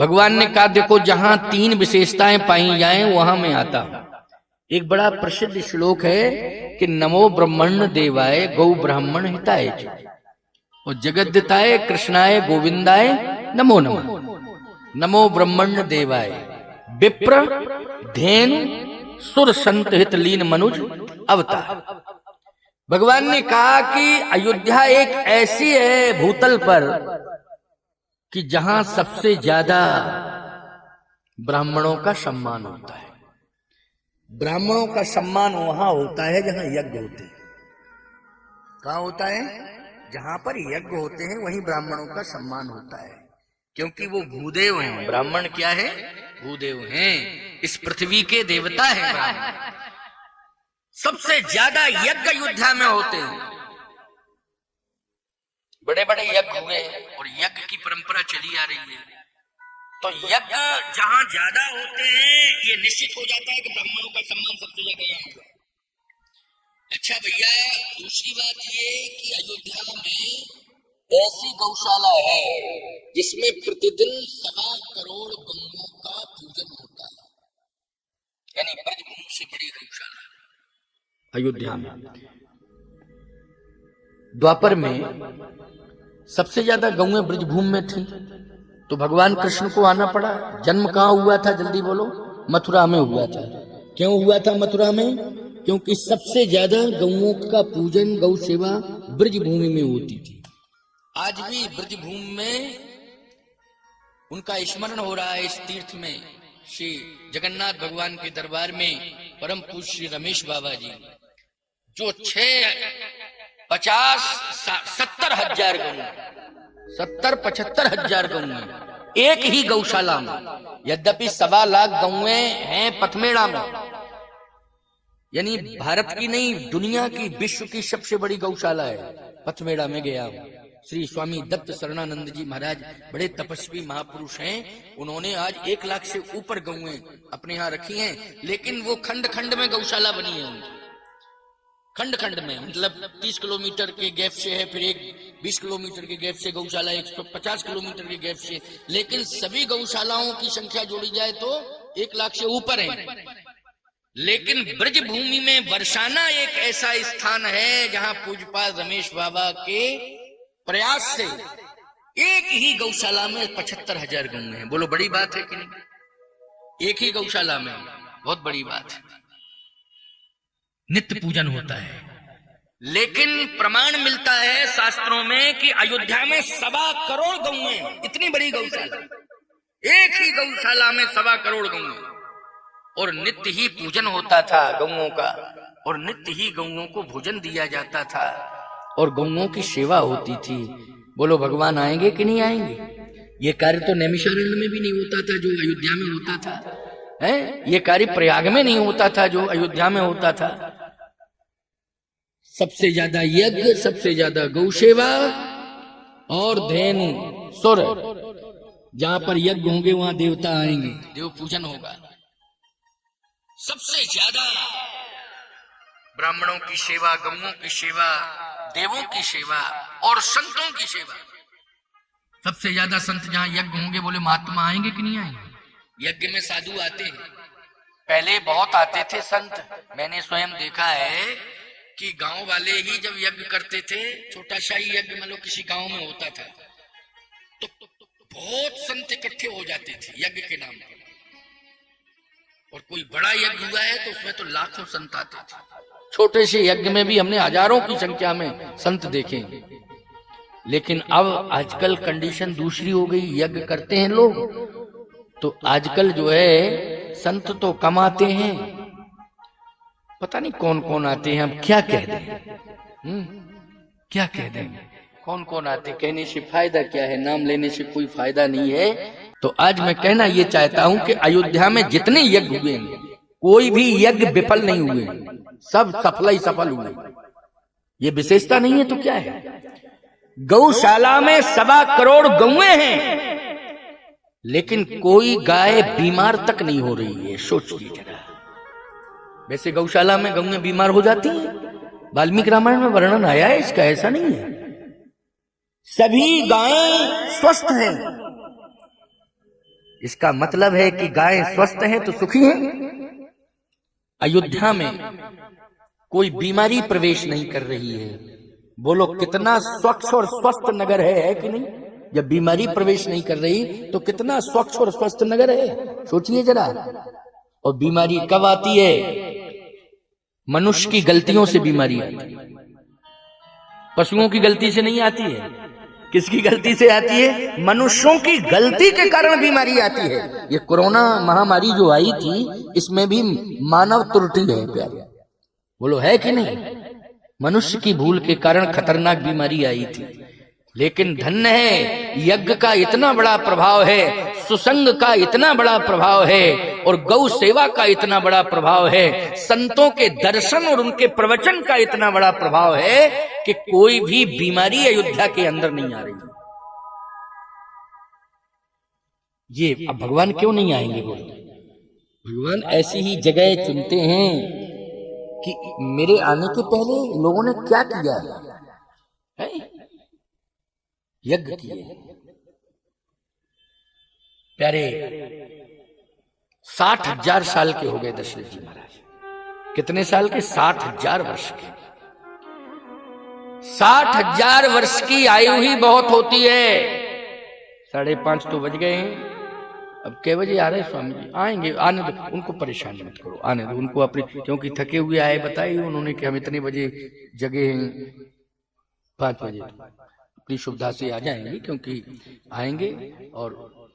भगवान ने कहा देखो जहां 3 विशेषताएं पाई जाएं वहां मैं आता हूं। एक बड़ा प्रसिद्ध श्लोक है कि नमो ब्रह्मण्य देवाय गौ ब्राह्मण हिताय च और जगद्दिताय कृष्णाय गोविंदाय नमो नमः। नमो ब्रह्मण्य देवाय विप्र धेनु सुर संत हित लीन मनुज अवतार। भगवान ने कहा कि अयोध्या एक ऐसी है भूतल पर कि जहां सबसे ज्यादा ब्राह्मणों का सम्मान होता है। ब्राह्मणों का सम्मान वहां होता है जहां यज्ञ होते हैं। कहां होता है? जहां पर यज्ञ होते हैं वहीं ब्राह्मणों का सम्मान होता है, क्योंकि वो भूदेव हैं। ब्राह्मण क्या है? भूदेव हैं, इस पृथ्वी के देवता हैं ब्राह्मण। सबसे ज्यादा यज्ञ अयोध्या में होते हैं। बड़े बड़े यज्ञ हुए और यज्ञ की परंपरा चली आ रही है। तो यज्ञ जहां ज्यादा होते हैं ये निश्चित हो जाता है कि ब्राह्मणों का सम्मान सबसे ज्यादा यहाँ हुआ। अच्छा भैया, दूसरी बात ये कि अयोध्या में ऐसी गौशाला है जिसमें प्रतिदिन 1.25 करोड़ गौओं का पूजन होता है, यानी ब्रजभूमि से बड़ी गौशाला अयोध्या में। द्वापर में सबसे ज्यादा गौएं ब्रजभूमि में थी, तो भगवान कृष्ण को आना पड़ा। जन्म कहाँ हुआ था? जल्दी बोलो। मथुरा में हुआ था। क्यों हुआ था मथुरा में? क्योंकि सबसे ज्यादा गौओं का पूजन, गौ सेवा ब्रजभूमि में होती थी। आज भी ब्रजभूमि में उनका स्मरण हो रहा है। इस तीर्थ में श्री जगन्नाथ भगवान के दरबार में परम पूज्य श्री रमेश बाबा जी, जो 70 हजार गऊ, 70-75 हजार गऊ एक ही गौशाला में। यद्यपि 1.25 लाख गौएं हैं पथमेड़ा में, यानी भारत की नहीं दुनिया की, विश्व की सबसे बड़ी गौशाला है। पथमेड़ा में गया हूं। श्री स्वामी दत्त शरणानंद जी महाराज बड़े तपस्वी महापुरुष हैं। उन्होंने आज 1 लाख से ऊपर गौएं अपने यहाँ रखी हैं, लेकिन वो खंड खंड में गौशाला बनी है उनकी। खंड खंड में, मतलब 30 किलोमीटर के गैप से है, फिर एक 20 किलोमीटर के गैप से गौशाला, 150 किलोमीटर के गैप से, लेकिन सभी गौशालाओं की संख्या जोड़ी जाए तो 1 लाख से ऊपर है। लेकिन ब्रजभूमि में बरसाना एक ऐसा स्थान है जहां पूज्यपाद रमेश बाबा के प्रयास से एक ही गौशाला में 75 हजार गऊ हैं। बोलो बड़ी बात है कि नहीं? एक ही गौशाला में, बहुत बड़ी बात है। नित्य पूजन होता है, लेकिन प्रमाण मिलता है शास्त्रों में कि अयोध्या में 1.25 करोड़ गौएं, इतनी बड़ी गौशाला, एक ही गौशाला में 1.25 करोड़ गौएं, और नित्य ही पूजन होता था गौओं का, और नित्य ही गौओं को भोजन दिया जाता था, और गौओं की सेवा होती थी। बोलो भगवान आएंगे कि नहीं आएंगे? ये कार्य तो नैमिषारण्य में भी नहीं होता था जो अयोध्या में होता था, है? ये कार्य प्रयाग में नहीं होता था जो अयोध्या में होता था। सबसे ज्यादा यज्ञ, सबसे ज्यादा गौ सेवा और धेनु सुर। जहां पर यज्ञ होंगे वहां देवता आएंगे, देव पूजन होगा। सबसे ज्यादा ब्राह्मणों की सेवा, गौओं की सेवा, देवों की सेवा और संतों की सेवा। सबसे ज्यादा संत जहां यज्ञ होंगे, बोले महात्मा आएंगे कि नहीं आएंगे? यज्ञ में साधु आते हैं, पहले बहुत आते थे संत। मैंने स्वयं देखा है कि गांव वाले ही जब यज्ञ करते थे, छोटा सा ही यज्ञ मान लो किसी गांव में होता था, तो बहुत संत इकट्ठे हो जाते थे यज्ञ के नाम पर। और कोई बड़ा यज्ञ हुआ है तो उसमें तो लाखों संत आते थे। छोटे से यज्ञ में भी हमने हजारों की संख्या में संत देखे। लेकिन अब आजकल कंडीशन दूसरी हो गई। यज्ञ करते हैं लोग तो आजकल जो है संत तो कम आते हैं, पता नहीं कौन कौन आते हैं। हम क्या कह दें, क्या कह दें, कौन कौन आते, कहने से फायदा क्या है? नाम लेने से कोई फायदा नहीं है। तो आज मैं कहना ये चाहता हूं कि अयोध्या में जितने यज्ञ हुए कोई भी यज्ञ विफल नहीं हुए, सब सफल ही सफल हुए। ये विशेषता नहीं है तो क्या है? गौशाला में 1.25 करोड़ गौएं हैं, लेकिन कोई गाय बीमार तक नहीं हो रही है। सोचिए जरा। वैसे गौशाला में गौएं बीमार हो जाती हैं, वाल्मीकि रामायण में वर्णन आया है इसका, ऐसा नहीं है। सभी गायें स्वस्थ हैं, इसका मतलब है कि गायें स्वस्थ हैं तो सुखी हैं। अयोध्या में कोई बीमारी प्रवेश नहीं कर रही है। बोलो कितना स्वच्छ और स्वस्थ नगर है कि नहीं? जब बीमारी प्रवेश नहीं कर रही तो कितना स्वच्छ और स्वस्थ नगर है, सोचिए जरा। और बीमारी कब आती है? मनुष्य की गलतियों से बीमारी आती है, पशुओं की गलती से नहीं आती है। किसकी गलती से आती है? मनुष्यों की गलती के कारण बीमारी आती है। ये कोरोना महामारी जो आई थी, इसमें भी मानव त्रुटि है प्यारे। बोलो है कि नहीं? मनुष्य की भूल के कारण खतरनाक बीमारी आई थी। लेकिन धन्य है, यज्ञ का इतना बड़ा प्रभाव है, सुसंग का इतना बड़ा प्रभाव है, और गौ सेवा का इतना बड़ा प्रभाव है, संतों के दर्शन और उनके प्रवचन का इतना बड़ा प्रभाव है कि कोई भी बीमारी अयोध्या के अंदर नहीं आ रही। ये अब भगवान क्यों नहीं आएंगे? बोलो, भगवान ऐसी ही जगह चुनते हैं कि मेरे आने के पहले लोगों ने क्या किया है? यज्ञ किए। प्यारे 60,000 साल के हो गए दशरथ जी महाराज। कितने साल के? 60,000 वर्ष के। 60,000 वर्ष की आयु ही बहुत होती है। 5:30 तो बज गए हैं। अब कै बजे आ रहे हैं स्वामी जी? आएंगे, आने दो उनको, परेशान मत करो, आने दो उनको अपनी, क्योंकि थके हुए आए, बताइए उन्होंने कि हम इतने बजे जगे हैं, 5 बजे अपनी सुविधा से आ जाएंगे, क्योंकि आएंगे और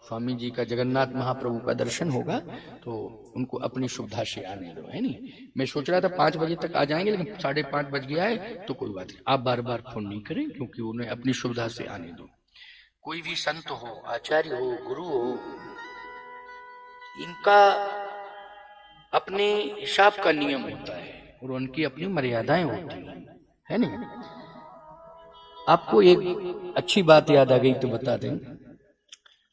स्वामी जी का, जगन्नाथ महाप्रभु का दर्शन होगा, तो उनको अपनी सुविधा से आने दो, है नहीं? मैं सोच रहा था 5 बजे तक आ जाएंगे, लेकिन 5:30 बज गया है, तो कोई बात नहीं, आप बार बार फोन नहीं करें, क्योंकि उन्हें अपनी सुविधा से आने दो। कोई भी संत हो, आचार्य हो, गुरु हो, इनका अपने हिसाब का नियम होता है और उनकी अपनी मर्यादाएं होती है नहीं? आपको एक अच्छी बात याद आ गई तो बता दें।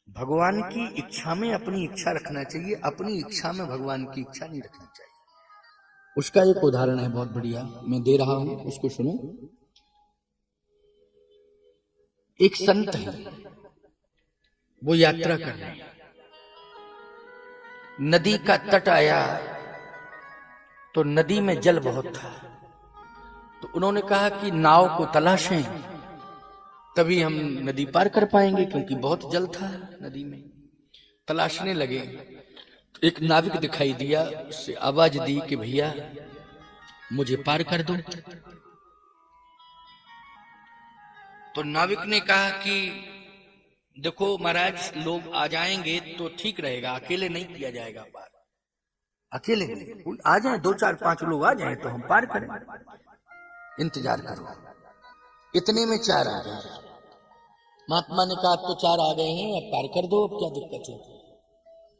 भगवान की इच्छा में अपनी इच्छा रखना चाहिए, अपनी इच्छा में भगवान की इच्छा नहीं रखनी चाहिए। उसका एक उदाहरण है बहुत बढ़िया, मैं दे रहा हूं, उसको सुनो। एक संत है, वो यात्रा कर रहे हैं, नदी का तट आया तो नदी में जल बहुत था, तो उन्होंने कहा कि नाव को तलाशें, तभी हम नदी पार कर पाएंगे, क्योंकि बहुत जल था नदी में। तलाशने लगे तो एक नाविक दिखाई दिया, उससे आवाज दी कि भैया मुझे पार कर दो। तो नाविक ने कहा कि देखो महाराज, लोग आ जाएंगे तो ठीक रहेगा, अकेले नहीं किया जाएगा पार। अकेले नहीं, आ जाए 2, 4, 5 लोग आ जाए तो हम पार करें, इंतजार करो। इतने में 4 आ गए। महात्मा ने कहा अब तो 4 आ गए हैं, अब पार कर दो, अब क्या दिक्कत है?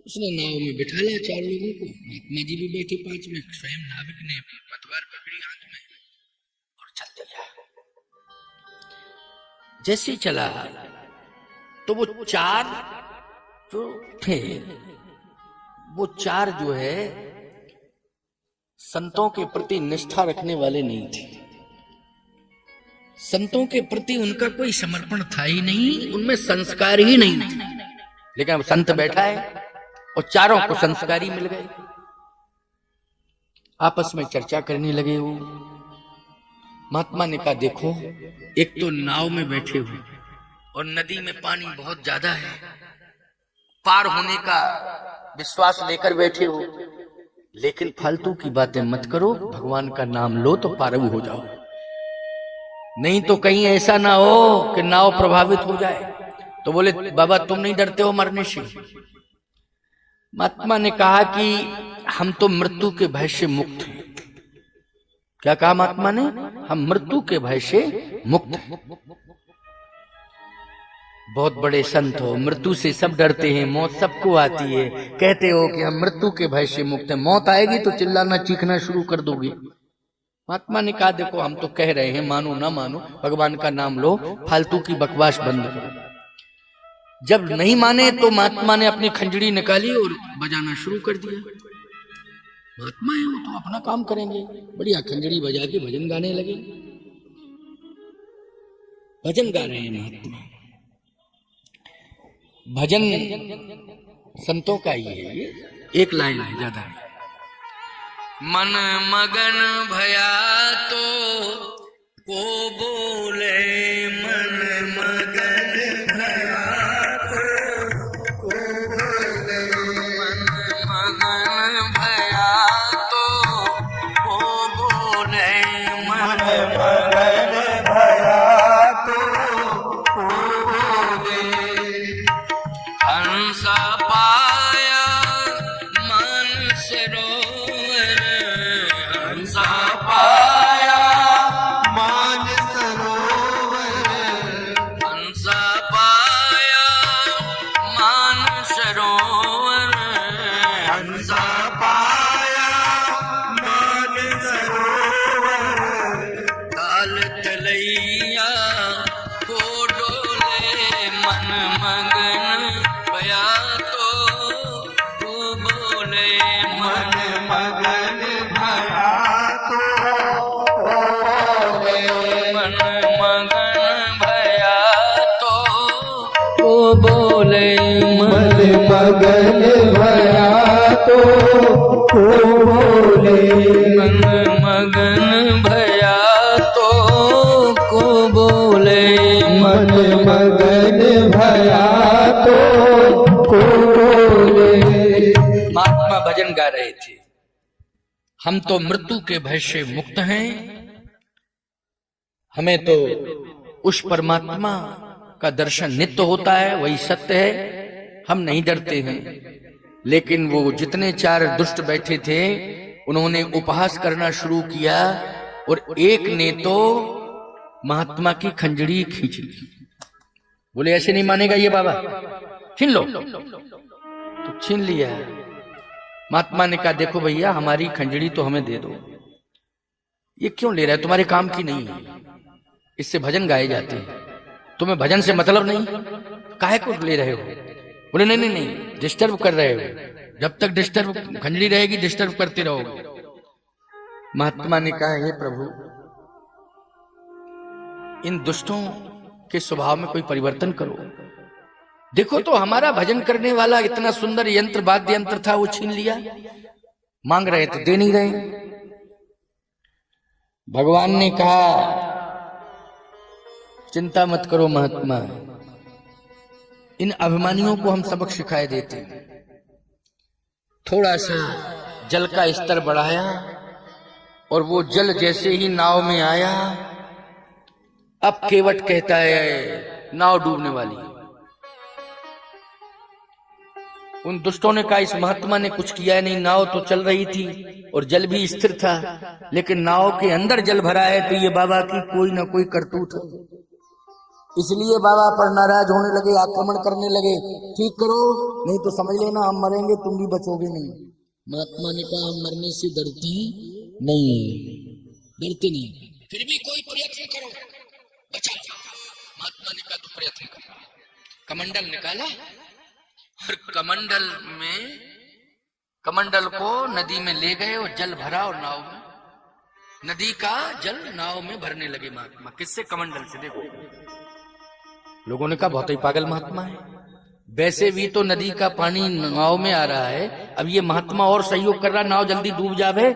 उसने नाव में बिठा लिया 4 लोगों को, महात्मा जी भी बैठे 5 में, स्वयं नाविक ने अपनी पतवार पकड़ी हाथ में और चल दिया। जैसे ही चला तो वो 4 जो थे, वो 4 जो है संतों के प्रति निष्ठा रखने वाले नहीं थे। संतों के प्रति उनका कोई समर्पण था ही नहीं, उनमें संस्कार ही नहीं थे। लेकिन अब संत बैठा है और 4 को संस्कार ही मिल गए। आपस में चर्चा करने लगे। वो महात्मा ने कहा देखो, एक तो नाव में बैठे हो और नदी में पानी बहुत ज्यादा है, पार होने का विश्वास लेकर बैठे हो, लेकिन फालतू की बातें मत करो, भगवान का नाम लो तो पार हो जाओ, नहीं तो कहीं ऐसा ना हो कि नाव प्रभावित हो जाए। तो बोले बाबा तुम नहीं डरते हो मरने से? महात्मा ने कहा कि हम तो मृत्यु के भय से मुक्त हैं। क्या कहा महात्मा ने? हम मृत्यु के भय से मुक्त हैं। बहुत बड़े संत हो, मृत्यु से सब डरते हैं, मौत सबको आती है, कहते हो कि हम मृत्यु के भय से मुक्त हैं, मौत आएगी तो चिल्लाना चीखना शुरू कर दोगे। महात्मा ने कहा देखो हम तो कह रहे हैं, मानो ना मानो, भगवान का नाम लो, फालतू की बकवास बंद करो। जब नहीं माने तो महात्मा ने अपनी खंजड़ी निकाली और बजाना शुरू कर दिया। महात्मा है वो तो अपना काम करेंगे, बढ़िया खंजड़ी बजा के भजन गाने लगे। भजन गा रहे हैं महात्मा, भजन संतों का ही है ये, एक लाइन है, ज्यादा नहीं। मन मगन भया तो को बोले, मन मगन भया तो को बोले, मन मगन भया तो को बोले, मन मगन भया तो को बोले। हंस पाया मन सरोवर, हंस पाया मन सरोवर, हंस पाया मन सरोवर, हंस पाया मन सरोवर। काल तलैया को डोले, मन मगन भया तो को बोले, मन मगन भया तो को बोले, मन मगन भया तो को बोले, मन मगन भया तो को बोले, मन मगन भया तो को बोले, मन मगन भया तो को बोले। महात्मा भजन गा रहे थे, हम तो मृत्यु के भय से मुक्त हैं, हमें तो उस परमात्मा का दर्शन नित्य होता है, वही सत्य है, हम नहीं डरते हैं। लेकिन वो जितने चार दुष्ट बैठे थे उन्होंने उपहास करना शुरू किया और एक ने तो महात्मा की खंजरी खींच ली। बोले ऐसे नहीं मानेगा ये बाबा, छीन लो। तो छीन लिया। महात्मा ने कहा देखो भैया हमारी खंजरी तो हमें दे दो, ये क्यों ले रहा है, तुम्हारे काम की नहीं है, इससे भजन गाए जाते हैं, तुम्हें भजन से मतलब नहीं, काहे को ले रहे हो। बोले नहीं नहीं नहीं, डिस्टर्ब कर रहे हो, जब तक डिस्टर्ब खंजरी रहेगी डिस्टर्ब करते रहोगे। महात्मा ने कहा हे प्रभु, इन दुष्टों के स्वभाव में कोई परिवर्तन करो। देखो तो हमारा भजन करने वाला इतना सुंदर यंत्र वाद्य यंत्र था, वो छीन लिया, मांग रहे थे दे नहीं रहे। भगवान ने कहा चिंता मत करो महात्मा, इन अभिमानियों को हम सबक सिखाए देते। थोड़ा सा जल का स्तर बढ़ाया और वो जल जैसे ही नाव में आया, अब केवट कहता है नाव डूबने वाली। उन दुष्टों ने कहा इस महात्मा ने कुछ किया नहीं, नाव तो चल रही थी और जल भी स्थिर था, लेकिन नाव के अंदर जल भरा है, तो ये बाबा की कोई ना कोई करतूत है। इसलिए बाबा पर नाराज होने लगे, आक्रमण करने लगे, ठीक करो नहीं तो समझ लेना हम मरेंगे, तुम भी बचोगे नहीं। महात्मा ने कहा हम मरने से डरती नहीं, डरते नहीं, फिर भी कोई प्रयत्न करो बचाओ। महात्मा ने कहा तो प्रयत्न करो। कमंडल निकाला और कमंडल को नदी में ले गए और जल भरा और नाव में, नदी का जल नाव में भरने लगे महात्मा। किससे? कमंडल से। देखो लोगों ने कहा बहुत ही पागल महात्मा है, वैसे भी तो नदी का पानी नाव में आ रहा है, अब ये महात्मा और सहयोग कर रहा, नाव जल्दी डूब जावे,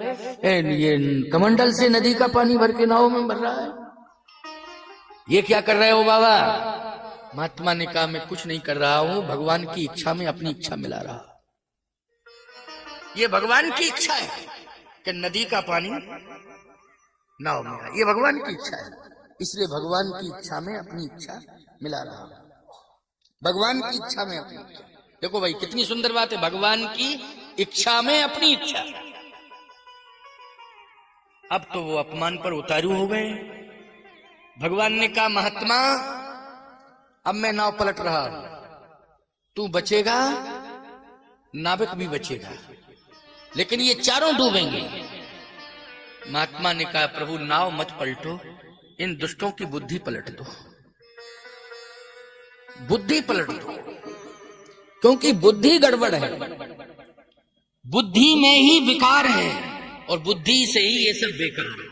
ये कमंडल से नदी का पानी भर के नाव में भर रहा है, ये क्या कर रहे हो बाबा? महात्मा ने कहा मैं कुछ नहीं कर रहा हूं, भगवान की इच्छा में अपनी इच्छा मिला रहा। ये भगवान की इच्छा है कि नदी का पानी नाव में आए, ये भगवान की इच्छा है, इसलिए भगवान की इच्छा में अपनी इच्छा मिला रहा। भगवान की इच्छा में अपनी इच्छा। देखो भाई कितनी सुंदर बात है, भगवान की इच्छा में अपनी इच्छा। अब तो वो अपमान पर उतारू हो गए। भगवान ने कहा महात्मा अब मैं नाव पलट रहा, तू बचेगा, नाविक भी बचेगा, लेकिन ये चारों डूबेंगे। महात्मा ने कहा प्रभु नाव मत पलटो, इन दुष्टों की बुद्धि पलट दो, बुद्धि पलट दो, क्योंकि बुद्धि गड़बड़ है, बुद्धि में ही विकार है और बुद्धि से ही ये सब बेकार है।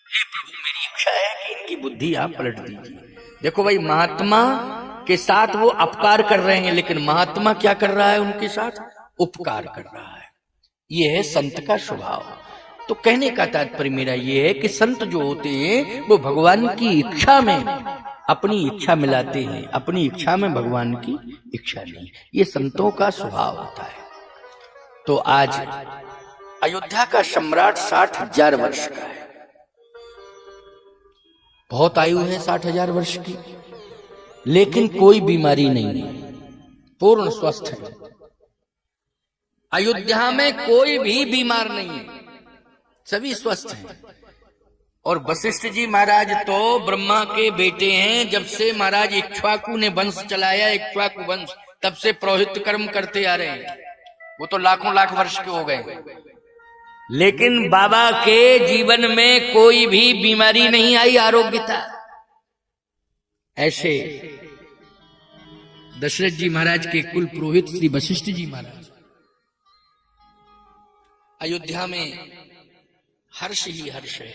हे प्रभु मेरी इच्छा है कि इनकी बुद्धि आप पलट दीजिए। देखो भाई महात्मा के साथ वो अपकार कर रहे हैं, लेकिन महात्मा क्या कर रहा है उनके साथ? उपकार कर रहा है। ये है संत का स्वभाव। तो कहने का तात्पर्य मेरा ये है कि संत जो होते हैं वो भगवान की इच्छा में अपनी इच्छा मिलाते हैं, अपनी इच्छा में भगवान की इच्छा नहीं। ये संतों का स्वभाव होता है। तो आज अयोध्या का सम्राट 60,000 वर्ष का है। बहुत आयु है 60,000 वर्ष की, लेकिन कोई बीमारी नहीं है, पूर्ण स्वस्थ है। अयोध्या में कोई भी बीमार नहीं है, सभी स्वस्थ हैं। और वशिष्ठ जी महाराज तो ब्रह्मा के बेटे हैं। जब से महाराज इक्ष्वाकु ने वंश चलाया, इक्ष्वाकु वंश, तब से पौरोहित्य कर्म करते आ रहे हैं। वो तो लाखों लाख वर्ष के हो गए, लेकिन बाबा के जीवन में कोई भी बीमारी नहीं आई, आरोग्य था। ऐसे दशरथ जी महाराज के कुल पुरोहित श्री वशिष्ठ जी महाराज। अयोध्या में हर्ष ही हर्ष है।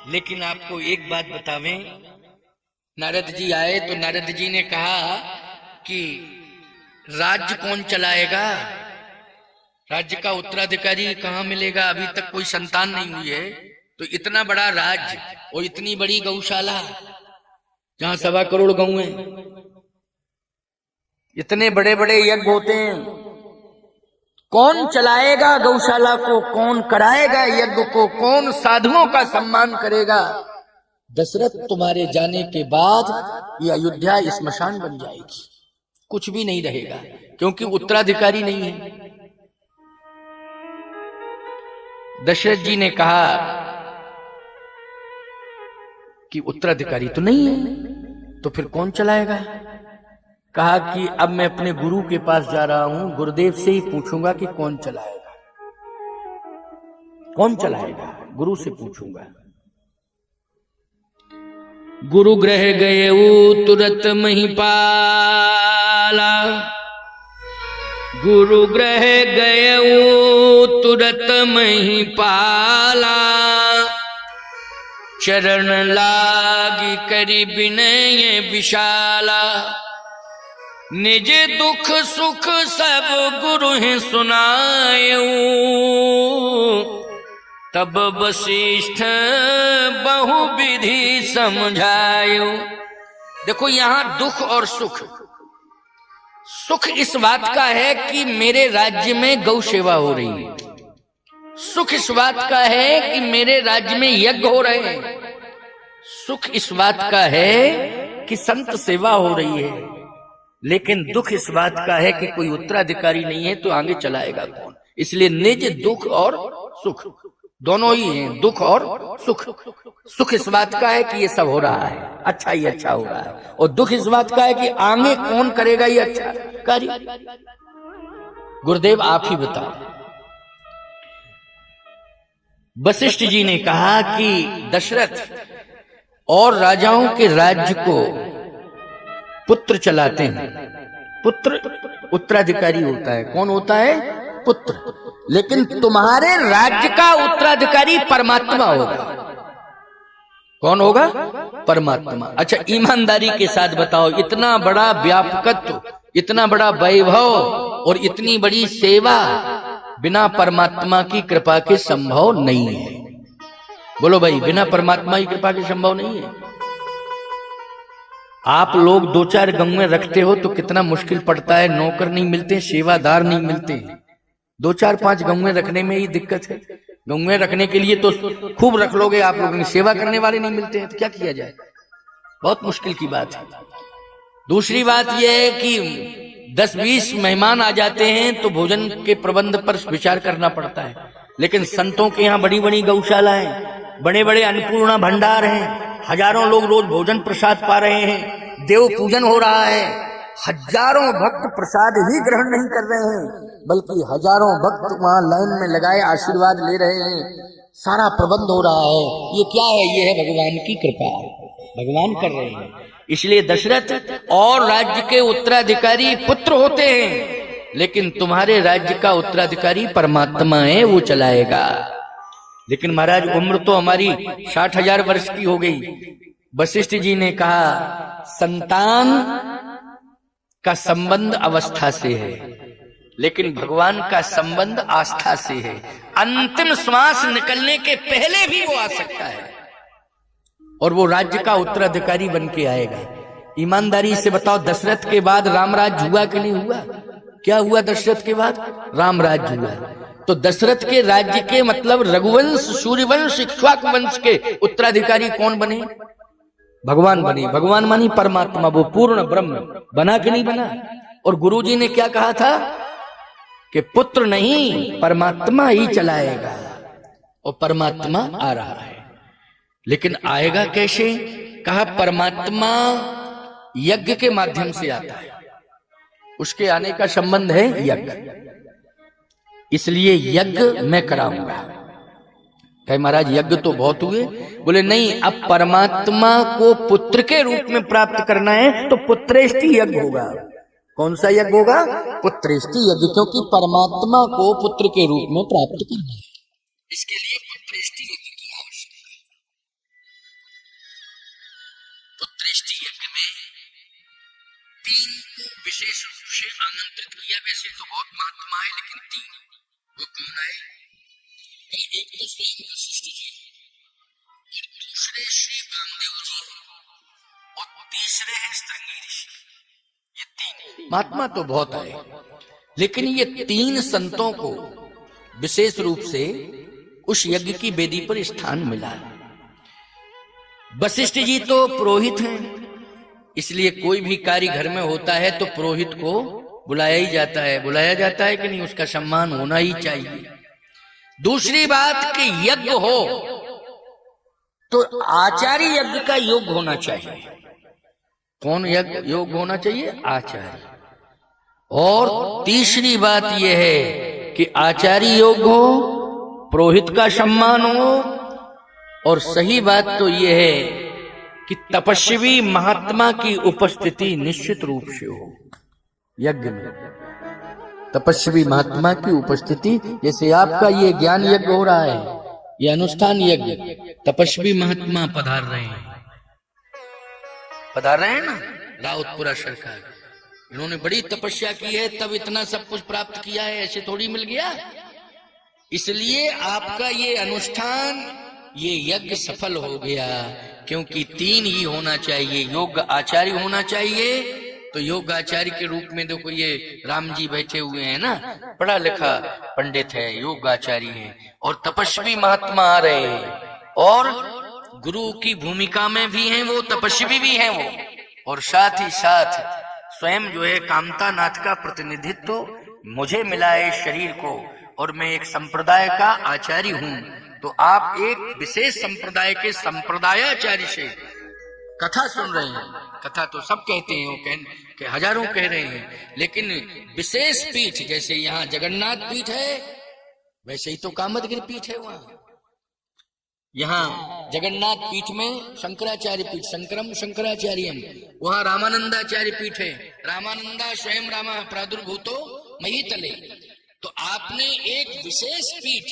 लेकिन आपको एक बात बतावें, नारद जी आए तो नारद जी ने कहा कि राज्य कौन चलाएगा, राज्य का उत्तराधिकारी कहां मिलेगा, अभी तक कोई संतान नहीं हुई है। तो इतना बड़ा राज्य और इतनी बड़ी गौशाला जहां 1.25 करोड़ गऊ हैं, इतने बड़े बड़े यज्ञ होते हैं, कौन चलाएगा गौशाला को, कौन कराएगा यज्ञ को, कौन साधुओं का सम्मान करेगा? दशरथ तुम्हारे जाने के बाद ये अयोध्या स्मशान बन जाएगी, कुछ भी नहीं रहेगा, क्योंकि उत्तराधिकारी नहीं है। दशरथ जी ने कहा कि उत्तराधिकारी तो नहीं है, तो फिर कौन चलाएगा? कहा कि अब मैं अपने गुरु के पास जा रहा हूं, गुरुदेव से ही पूछूंगा कि कौन चलाएगा, कौन चलाएगा, गुरु से पूछूंगा। गुरु ग्रह गए तुरत महिपाला, गुरु ग्रह गए तुरत महिपाला, चरण लागी करी विनय विशाला, निज दुख सुख सब गुरु ही सुनायऊ, तब वशिष्ठ बहु विधि समझायऊ। देखो यहां दुख और सुख, सुख इस बात का है कि मेरे राज्य में गौ सेवा हो रही है, सुख इस बात का है कि मेरे राज्य में यज्ञ हो रहे हैं, सुख इस बात का है कि संत सेवा हो रही है। लेकिन दुख इस बात का है कि कोई उत्तराधिकारी नहीं है, तो आगे चलाएगा कौन? इसलिए निज दुख और सुख दोनों ही हैं, दुख और सुख। सुख इस बात का है कि ये सब हो रहा है, अच्छा ही अच्छा हो रहा है, और दुख इस बात का है कि आगे कौन करेगा ये अच्छा कार्य। गुरुदेव आप ही बताओ। वशिष्ठ जी ने कहा कि दशरथ और राजाओं के राज्य को पुत्र चलाते हैं, पुत्र उत्तराधिकारी होता है। कौन होता है? पुत्र। लेकिन तुम्हारे राज्य का उत्तराधिकारी परमात्मा होगा। कौन होगा? परमात्मा। अच्छा ईमानदारी के साथ बताओ, इतना बड़ा व्यापकत्व, इतना बड़ा वैभव और इतनी बड़ी सेवा बिना परमात्मा की कृपा के संभव नहीं है। बोलो भाई, बिना परमात्मा की कृपा के संभव नहीं है। आप लोग 2-4 गौएं रखते हो तो कितना मुश्किल पड़ता है, नौकर नहीं मिलते, सेवादार नहीं मिलते। 2-4-5 गौएं रखने में ही दिक्कत है। गौएं रखने के लिए तो खूब रख लोगे आप लोग, सेवा करने वाले नहीं मिलते हैं, तो क्या किया जाए? बहुत मुश्किल की बात है। दूसरी बात यह है कि 10-20 मेहमान आ जाते हैं तो भोजन के प्रबंध पर विचार करना पड़ता है। लेकिन संतों के यहाँ बड़ी बड़ी गौशालाएं, बड़े बड़े अन्नपूर्णा भंडार हैं, हजारों लोग रोज भोजन प्रसाद पा रहे हैं, देव पूजन हो रहा है, हजारों भक्त प्रसाद ही ग्रहण नहीं कर रहे हैं, बल्कि हजारों भक्त वहां लाइन में लगाए आशीर्वाद ले रहे हैं, सारा प्रबंध हो रहा है। ये क्या है? ये है भगवान की कृपा, भगवान कर रहे हैं। इसलिए दशरथ और राज्य के उत्तराधिकारी पुत्र होते हैं, लेकिन तुम्हारे राज्य का उत्तराधिकारी परमात्मा है, वो चलाएगा। लेकिन महाराज उम्र तो हमारी 60,000 वर्ष की हो गई, वशिष्ठ जी ने कहा संतान का संबंध अवस्था से है, लेकिन भगवान का संबंध आस्था से है। अंतिम श्वास निकलने के पहले भी वो आ सकता है और वो राज्य का उत्तराधिकारी बन के आएगा। ईमानदारी से बताओ, दशरथ के बाद रामराज हुआ कि नहीं हुआ? क्या हुआ दशरथ के बाद? रामराज हुआ। तो दशरथ के राज्य के मतलब रघुवंश, सूर्यवंश, इक्ष्वाकु वंश के उत्तराधिकारी कौन बने? भगवान बने। भगवान मानी परमात्मा, वो पूर्ण ब्रह्म बना कि नहीं बना? और गुरुजी ने क्या कहा था कि पुत्र नहीं परमात्मा ही चलाएगा, और परमात्मा आ रहा है। लेकिन आएगा कैसे? कहा परमात्मा यज्ञ के माध्यम से आता है, उसके आने का संबंध है यज्ञ, इसलिए यज्ञ मैं कराऊंगा। कहे महाराज यज्ञ तो बहुत हुए। बोले नहीं, अब परमात्मा को पुत्र के रूप में प्राप्त करना है तो पुत्रेष्टि यज्ञ होगा। कौन सा यज्ञ होगा? पुत्रेष्टि यज्ञ, क्योंकि परमात्मा को पुत्र के रूप में प्राप्त करना है, इसके लिए पुत्रेष्टि यज्ञ की आवश्यकता है। पुत्रेष्टि यज्ञ में 3 विशेष रूप से आमंत्रित किया। वैसे तो बहुत महात्मा है, लेकिन 3 वो कौन है? एक तो स्वयं वशिष्ठ जी, और दूसरे श्री वामदेव जी, और तीसरे है श्रृंगी ऋषि। ये 3 महात्मा तो बहुत आए, लेकिन ये 3 संतों को विशेष रूप से उस यज्ञ की वेदी पर स्थान मिला। वशिष्ठ जी तो पुरोहित हैं, इसलिए कोई भी कार्य घर में होता है तो पुरोहित को बुलाया ही जाता है। बुलाया जाता है कि नहीं? उसका सम्मान होना ही चाहिए। दूसरी बात कि यज्ञ हो तो आचार्य यज्ञ का योग होना चाहिए। कौन यज्ञ योग होना चाहिए? आचार्य। और तीसरी बात यह है कि आचार्य योग हो, पुरोहित का सम्मान हो, और सही बात तो यह है कि तपस्वी महात्मा की उपस्थिति निश्चित रूप से हो यज्ञ में। तपस्वी महात्मा की उपस्थिति, जैसे आपका ये ज्ञान यज्ञ हो रहा है, ये अनुष्ठान यज्ञ, तपस्वी महात्मा पधार रहे हैं, पधार रहे हैं ना। राउतपुरा सरकार, इन्होंने बड़ी तपस्या की है, तब इतना सब कुछ प्राप्त किया है, ऐसे थोड़ी मिल गया। इसलिए आपका ये अनुष्ठान, ये यज्ञ सफल हो गया, क्योंकि 3 ही होना चाहिए। योग आचार्य होना चाहिए, तो योग आचार्य के रूप में देखो ये राम जी बैठे हुए हैं ना, पढ़ा लिखा पंडित है, योग आचार्य है, और तपस्वी महात्मा आ रहे हैं, और गुरु की भूमिका में भी हैं वो, तपस्वी भी हैं वो, और साथ ही साथ स्वयं जो है कामता नाथ का प्रतिनिधित्व मुझे मिला है इस शरीर को, और मैं एक संप्रदाय का आचार्य हूं। तो आप एक विशेष संप्रदाय के संप्रदायाचार्य से कथा सुन रहे हैं। कथा तो सब कहते हैं, वो हजारों कह रहे हैं, लेकिन विशेष पीठ, जैसे यहाँ जगन्नाथ पीठ है, वैसे ही तो कामदगिरि पीठ है। वहां यहाँ जगन्नाथ पीठ में शंकराचार्य पीठ, शंकरम शंकराचार्यम, वहां रामानंदाचार्य पीठ है। रामानंदा स्वयं रामा प्रादुर्भूतो मयि तले। तो आपने एक विशेष पीठ,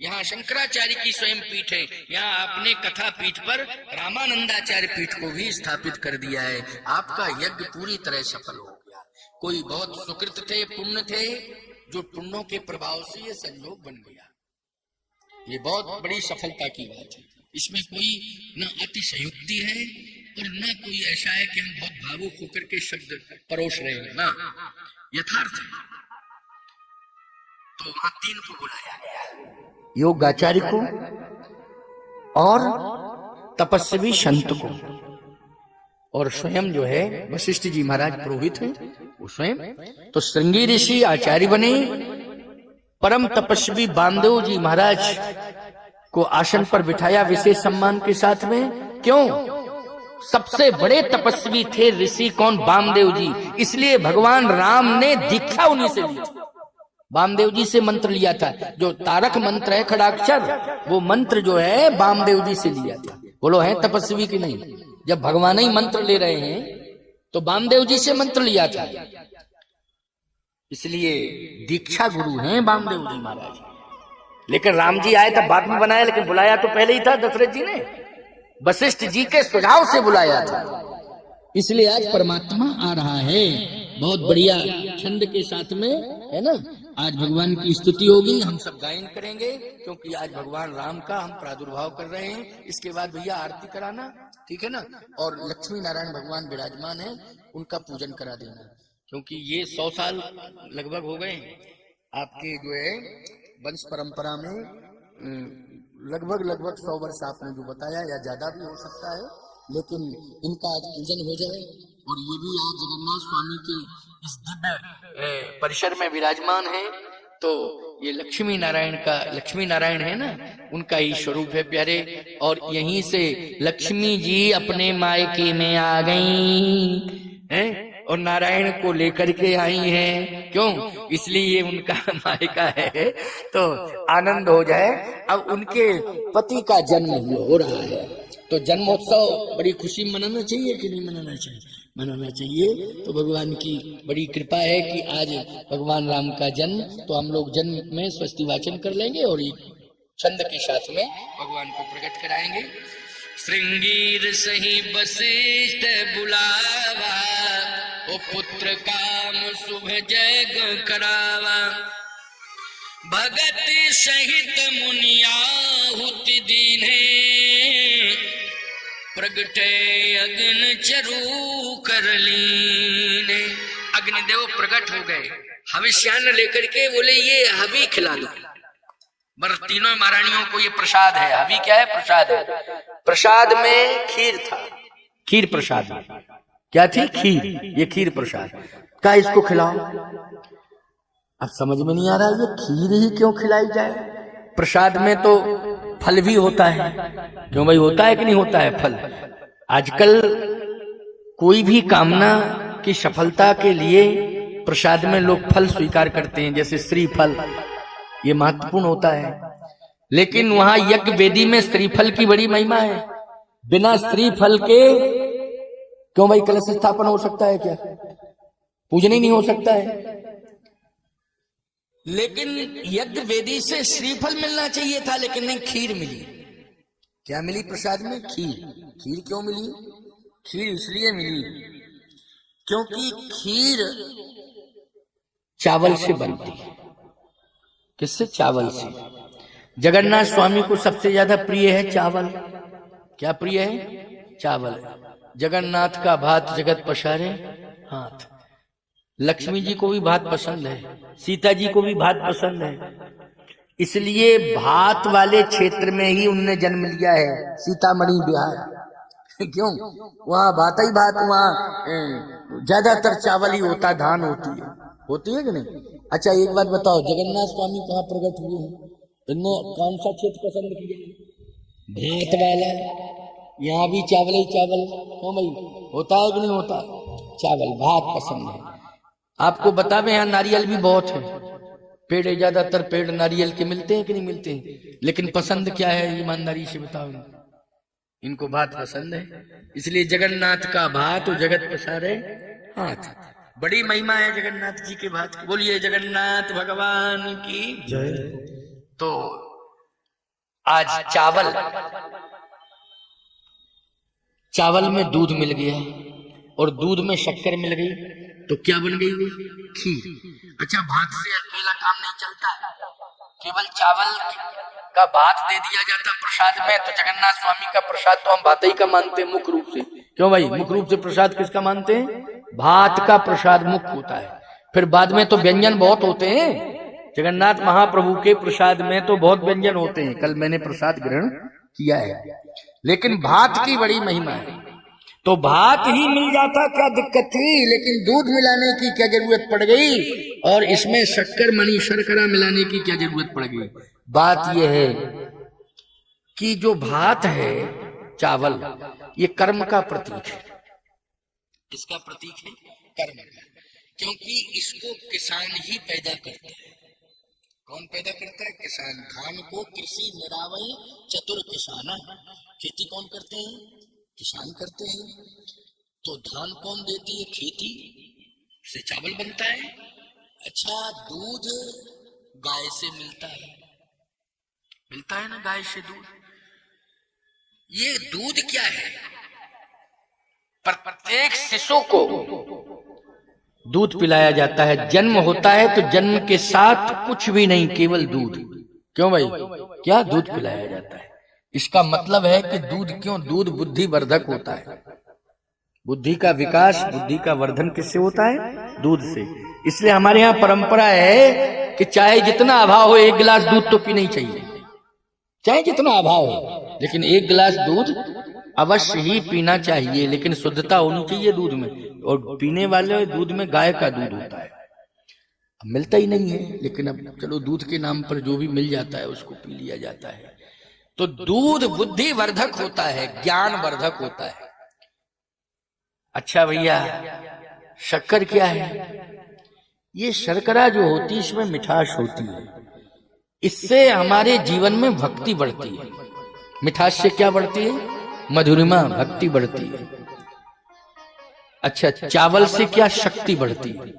यहाँ शंकराचार्य की स्वयं पीठ है, यहाँ आपने कथा पीठ पर रामानंदाचार्य पीठ को भी स्थापित कर दिया है। आपका यज्ञ पूरी तरह सफल हो गया। कोई बहुत सुकृत थे, पुण्य थे, जो पुण्यों के प्रभाव से ये संयोग बन गया। ये बहुत बड़ी सफलता की बात है। इसमें कोई न अतिशयोक्ति है और न कोई ऐसा है कि हम बहुत भावुक होकर के शब्द परोस रहे हैं, ना, यथार्थ है। तो वहां 3 को बुलाया गया, योगाचार्य को और तपस्वी संत को, और स्वयं जो है वशिष्ठ जी महाराज पुरोहित हैं, वो स्वयं। तो श्रृंगी ऋषि आचार्य बने, परम तपस्वी वामदेव जी महाराज को आसन पर बिठाया विशेष सम्मान के साथ में। क्यों? सबसे बड़े तपस्वी थे ऋषि कौन? वामदेव जी। इसलिए भगवान राम ने दीक्षा उन्हीं से ली थी। वामदेव जी से मंत्र लिया था, जो तारक मंत्र है खड़ाक्षर, वो मंत्र जो है वामदेव जी से लिया था। बोलो है तपस्वी की नहीं? जब भगवान ही मंत्र ले रहे हैं तो वामदेव जी से मंत्र लिया था। इसलिए दीक्षा गुरु हैं वामदेव जी महाराज। लेकिन राम जी आए तब बाद में बनाया, लेकिन बुलाया तो पहले ही था दशरथ जी ने। वशिष्ठ जी के सुझाव से बुलाया था। इसलिए आज परमात्मा आ रहा है। बहुत बढ़िया छंद के साथ में, है ना। आज भगवान की स्तुति होगी, हम सब गायन करेंगे, क्योंकि आज भगवान राम का हम प्रादुर्भाव कर रहे हैं। इसके बाद भैया आरती कराना, ठीक है ना। और लक्ष्मी नारायण भगवान विराजमान है, उनका पूजन करा देना, क्योंकि ये 100 साल लगभग हो गए आपके जो है वंश परंपरा में। लगभग 100 वर्ष आपने जो बताया, या ज्यादा भी हो सकता है, लेकिन इनका आज पूजन हो जाए। और ये भी आज जगन्नाथ स्वामी के इस दिव्य परिसर में विराजमान है, तो ये लक्ष्मी नारायण है ना, उनका ही स्वरूप है प्यारे। और यहीं से लक्ष्मी जी अपने मायके में आ गई हैं, और नारायण को लेकर के आई हैं। क्यों? इसलिए उनका मायका है, तो आनंद हो जाए। अब उनके पति का जन्म हो रहा है, तो जन्मोत्सव बड़ी खुशी मनाना चाहिए कि नहीं मनाना चाहिए? मनाना चाहिए। तो भगवान की बड़ी कृपा है कि आज भगवान राम का जन्म, तो हम लोग जन्म में स्वस्ति वाचन कर लेंगे और एक छंद के साथ में भगवान को प्रकट कराएंगे। श्रृंगीर सही वशिष्ठ बुलावा, ओ पुत्र काम शुभ जग करावा। भगत सहित मुनियाहुति दीने, प्रगटे अग्नि चरु कर लीने। अग्निदेव प्रकट हो गए, हविष्यान्न लेकर के बोले ये हवि खिला दो। बर तीनों महारानियों को ये प्रसाद है। हवि क्या है? प्रसाद है। प्रसाद में खीर था, खीर प्रसाद में क्या थी? खीर। ये खीर प्रसाद का, इसको खिलाओ। अब समझ में नहीं आ रहा ये खीर ही क्यों खिलाई जाए? प्रसाद में तो फल भी होता है। क्यों भाई, होता है कि नहीं होता है फल? आजकल कोई भी कामना की सफलता के लिए प्रसाद में लोग फल स्वीकार करते हैं, जैसे श्रीफल, ये महत्वपूर्ण होता है। लेकिन वहां यज्ञ वेदी में श्रीफल की बड़ी महिमा है। बिना श्रीफल के क्यों भाई कलश स्थापन हो सकता है क्या? पूजन ही नहीं हो सकता है। लेकिन यज्ञ वेदी से श्रीफल मिलना चाहिए था, लेकिन नहीं, खीर मिली। क्या मिली प्रसाद में? खीर। खीर क्यों मिली? खीर इसलिए मिली क्योंकि खीर चावल से बनती है। किससे? चावल से। जगन्नाथ स्वामी को सबसे ज्यादा प्रिय है चावल। क्या प्रिय है? चावल। जगन्नाथ का भात जगत पसारे हाथ। लक्ष्मी जी को भी भात पसंद है, सीता जी को भी भात पसंद है, इसलिए भात वाले क्षेत्र में ही उनने जन्म लिया है, सीतामढ़ी बिहार। क्यों? वहाँ भात ही भात, वहाँ ज्यादातर चावल ही होता, धान होती है कि नहीं? अच्छा एक बात बताओ, जगन्नाथ स्वामी कहाँ प्रकट हुए हैं? इनने कौन सा क्षेत्र पसंद किया? भात वाला। यहाँ भी चावल ही चावल। क्यों भाई, होता है कि नहीं होता? चावल भात पसंद है। आपको बता दें, यहाँ नारियल भी बहुत है, पेड़, ज्यादातर पेड़ नारियल के मिलते हैं कि नहीं मिलते हैं? लेकिन पसंद क्या है, ईमानदारी से बताओ। इनको भात पसंद है, इसलिए जगन्नाथ का भात जगत पसारे हाथ। बड़ी महिमा है जगन्नाथ जी के भात की। बोलिए जगन्नाथ भगवान की जय। तो आज चावल में दूध मिल गया और दूध में शक्कर मिल गई, तो क्या बन गई वो? खीर। अच्छा, भात से अकेला काम नहीं चलता, केवल चावल का भात दे दिया जाता प्रसाद में, तो जगन्नाथ स्वामी का प्रसाद तो हम भात ही का मानते हैं मुख्य रूप से। क्यों भाई, मुख्य रूप से प्रसाद किसका मानते हैं? भात का प्रसाद मुख्य होता है। फिर बाद में तो व्यंजन बहुत होते हैं। जगन्नाथ महाप्रभु के प्रसाद में तो बहुत व्यंजन होते हैं, कल मैंने प्रसाद ग्रहण किया है। लेकिन भात की बड़ी महिमा है, तो भात ही मिल जाता क्या दिक्कत थी, लेकिन दूध मिलाने की क्या जरूरत पड़ गई, और इसमें शक्कर मनी शर्करा मिलाने की क्या जरूरत पड़ गई? बात यह है कि जो भात है, चावल, ये कर्म का प्रतीक है। किसका प्रतीक है? कर्म का। क्योंकि इसको किसान ही पैदा करते हैं। कौन पैदा करता है? किसान। धान को कृषि निरावय चतुर किसान। खेती कौन करते हैं? किसान करते हैं। तो धान कौन देती है? खेती से चावल बनता है। अच्छा, दूध गाय से मिलता है ना, गाय से दूध। ये दूध क्या है? प्रत्येक शिशु को दूध पिलाया जाता है। जन्म होता है तो जन्म के साथ कुछ भी नहीं, केवल दूध। क्यों भाई? क्या दूध पिलाया जाता है? इसका मतलब है कि दूध क्यों? दूध बुद्धि वर्धक होता है। बुद्धि का विकास, बुद्धि का वर्धन किससे होता है? दूध से। इसलिए हमारे यहाँ परंपरा है कि चाहे जितना अभाव हो, एक गिलास दूध तो पीना ही चाहिए। चाहे जितना अभाव हो, लेकिन एक गिलास दूध अवश्य ही पीना चाहिए। लेकिन शुद्धता होनी चाहिए दूध में। और पीने वाले दूध में गाय का दूध होता है। अब मिलता ही नहीं है, लेकिन अब चलो दूध के नाम पर जो भी मिल जाता है उसको पी लिया जाता है। तो दूध बुद्धि वर्धक होता है, ज्ञान वर्धक होता है। अच्छा भैया, शक्कर क्या है? ये शर्करा जो होती है इसमें मिठास होती है। इससे हमारे जीवन में भक्ति बढ़ती है। मिठास से क्या बढ़ती है? मधुरिमा, भक्ति बढ़ती है। अच्छा, चावल से क्या शक्ति बढ़ती है?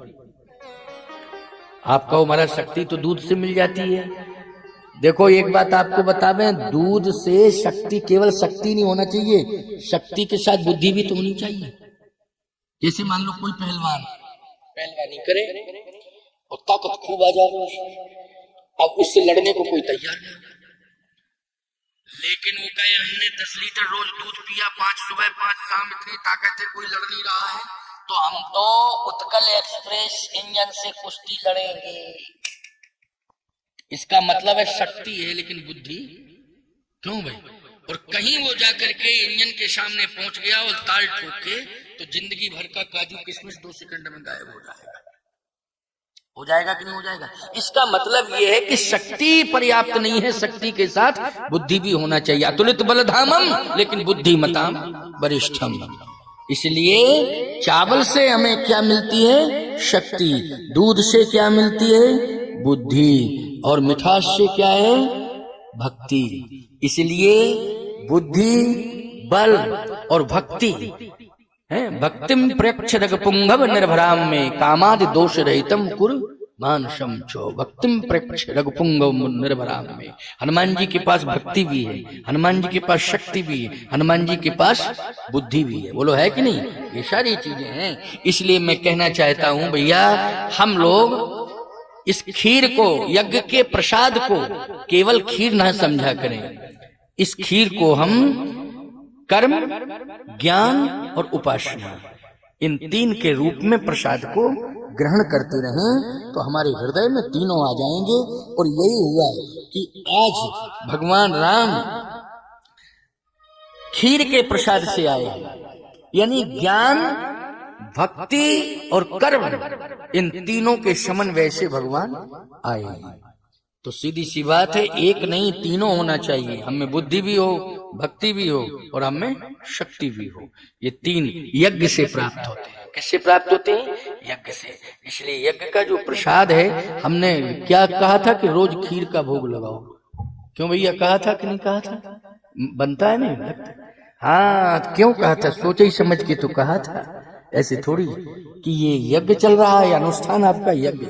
आप कहो हमारा शक्ति तो दूध से मिल जाती है। देखो एक बात आपको बतावें, दूध से शक्ति, केवल शक्ति नहीं होना चाहिए, शक्ति के साथ बुद्धि भी तो होनी चाहिए। जैसे मान लो कोई पहलवानी करे और ताकत खूब आ जाए, अब उससे लड़ने को कोई तैयार नहीं, लेकिन वो कहे हमने 10 लीटर रोज दूध पिया, 5 सुबह 5 शाम, इतनी ताकत है, कोई लड़ नहीं रहा है, तो हम तो उत्कल एक्सप्रेस इंजन से कुश्ती लड़ेंगे। इसका मतलब है शक्ति है, लेकिन बुद्धि क्यों भाई? और कहीं वो जाकर के इंजन के सामने पहुंच गया और ताल ठोक के, तो जिंदगी भर का काजू किशमिश 2 सेकंड में गायब हो जाएगा। हो जाएगा कि नहीं हो जाएगा? इसका मतलब ये है कि शक्ति पर्याप्त नहीं है, शक्ति के साथ बुद्धि भी होना चाहिए। अतुलित बलधामम लेकिन बुद्धिमताम वरिष्ठम। इसलिए चावल से हमें क्या मिलती है? शक्ति। दूध से क्या मिलती है? बुद्धि। और मिठास से क्या है? भक्ति। इसलिए बुद्धि, बल और भक्ति है। भक्तिम प्रेक्षरग पुंगव निर्भराम में कामादि दोष रहितम कुरु मानसम चो। भक्तिम प्रेक्षरग पुंगव निर्भराम में हनुमान जी के पास भक्ति भी है, हनुमान जी के पास शक्ति भी है, हनुमान जी के पास बुद्धि भी है। बोलो है कि नहीं? ये सारी चीजें हैं। इसलिए मैं कहना चाहता हूं भैया, हम लोग इस खीर को, यज्ञ के प्रसाद को केवल खीर न समझा करें। इस खीर को हम कर्म, ज्ञान और उपासना, इन 3 के रूप में प्रसाद को ग्रहण करते रहें तो हमारे हृदय में तीनों आ जाएंगे। और यही हुआ कि आज भगवान राम खीर के प्रसाद से आए, यानी ज्ञान, भक्ति और कर्म, इन तीनों के समन्वय से भगवान आए। तो सीधी सी बात है, एक नहीं तीनों होना चाहिए। हमें बुद्धि भी हो, भक्ति भी हो और हमें शक्ति भी हो। ये 3 यज्ञ से प्राप्त होते हैं। किससे प्राप्त होते हैं? यज्ञ से। इसलिए यज्ञ का जो प्रसाद है, हमने क्या कहा था कि रोज खीर का भोग लगाओ। क्यों भैया, कहा था कि नहीं कहा था? बनता है नहीं लगता? हाँ, क्यों कहा था? सोचे ही समझ के तो कहा था, ऐसे थोड़ी कि ये यज्ञ चल रहा है, अनुष्ठान आपका यज्ञ।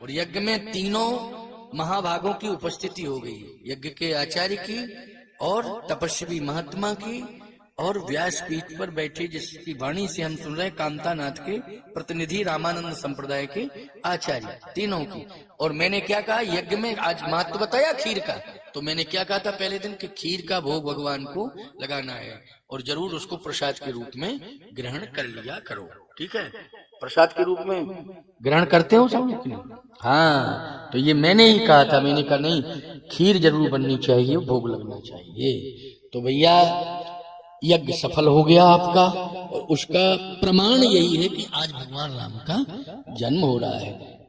और यज्ञ में तीनों महाभागों की उपस्थिति हो गई। यज्ञ के आचार्य की और तपस्वी महात्मा की और व्यासपीठ पर बैठे जिसकी वाणी से हम सुन रहे कांतानाथ के प्रतिनिधि रामानंद संप्रदाय के आचार्य, तीनों की। और मैंने क्या कहा? यज्ञ में आज महत्व बताया खीर का। तो मैंने क्या कहा था पहले दिन कि खीर का भोग भगवान को लगाना है और जरूर उसको प्रसाद के रूप में ग्रहण कर लिया करो। ठीक है? प्रसाद के रूप में ग्रहण करते हो सब लोग? हाँ, तो ये मैंने ही कहा था। मैंने कहा नहीं, खीर जरूर बननी चाहिए, भोग लगना चाहिए। तो भैया यज्ञ सफल हो गया आपका, और उसका प्रमाण यही है कि आज भगवान राम का जन्म हो रहा है।